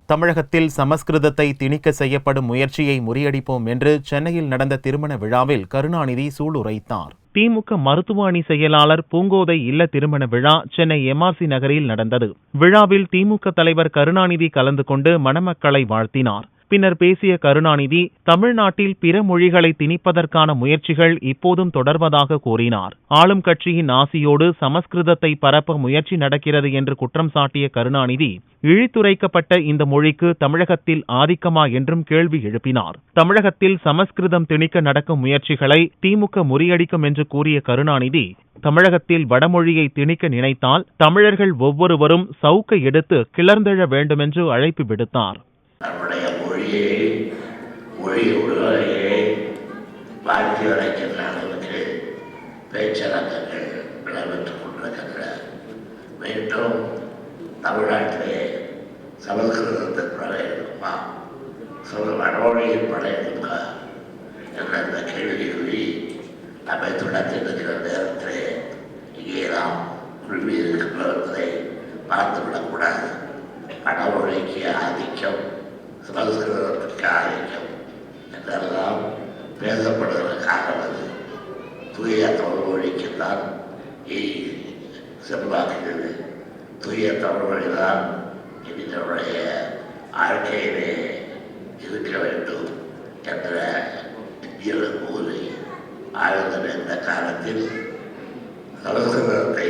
தமிழகத்தில் சமஸ்கிருதத்தை திணிக்க செய்யப்படும் முயற்சியை முறியடிப்போம் என்று சென்னையில் நடந்த திருமண விழாவில் கருணாநிதி சூளுரைத்தார். திமுக மருத்துவ அணி செயலாளர் பூங்கோதை இல்ல திருமண விழா சென்னை MRC நகரில் நடந்தது. விழாவில் திமுக தலைவர் கருணாநிதி கலந்து கொண்டு மணமக்களை வாழ்த்தினார். பின்னர் பேசிய கருணாநிதி, தமிழ்நாட்டில் பிற மொழிகளை திணிப்பதற்கான முயற்சிகள் இப்போதும் தொடர்வதாக கூறினார். ஆளும் கட்சியின் ஆசியோடு சமஸ்கிருதத்தை பரப்ப முயற்சி நடக்கிறது என்று குற்றம் சாட்டிய கருணாநிதி, இழித்துரைக்கப்பட்ட இந்த மொழிக்கு தமிழகத்தில் ஆதிக்கமா என்றும் கேள்வி எழுப்பினார். தமிழகத்தில் சமஸ்கிருதம் திணிக்க நடக்கும் முயற்சிகளை திமுக முறியடிக்கும் என்று கூறிய கருணாநிதி, தமிழகத்தில் வடமொழியை திணிக்க நினைத்தால் தமிழர்கள் ஒவ்வொருவரும் சவுக்கை எடுத்து கிளர்ந்தெழ வேண்டுமென்று அழைப்பு விடுத்தார். நம்முடைய மொழி உலகையே வாழ்க்கை வரைக்கின்ற அளவுக்கு பேச்சரங்கங்கள் நடைபெற்றுக் கொண்டிருக்கின்ற மீண்டும் தமிழ்நாட்டிலே சமஸ்கிருதத்தின் படை இருக்குமா, வடமொழியின் படை இருக்குமா என்ற கேள்விக்குறி நம்மை தொடர்ந்திருக்கிற நேரத்திலே இங்கே நாம் குழுமி இருக்கின்றதை பார்த்துவிடக்கூடாது. வடமொழிக்கு ஆதிக்கம், சமஸ்கிருதத்திற்கு ஆதிக்கம் என்றெல்லாம் பேசப்படுகிற காலம் அது. தூய தமிழ் மொழிக்குத்தான் செல்வாக்குகிறது. தூய தமிழ் மொழிதான் இதனுடைய வாழ்க்கையிலே இருக்க வேண்டும் என்ற கூறி ஆழ்ந்த இந்த காலத்தில் சமஸ்கிருதத்தை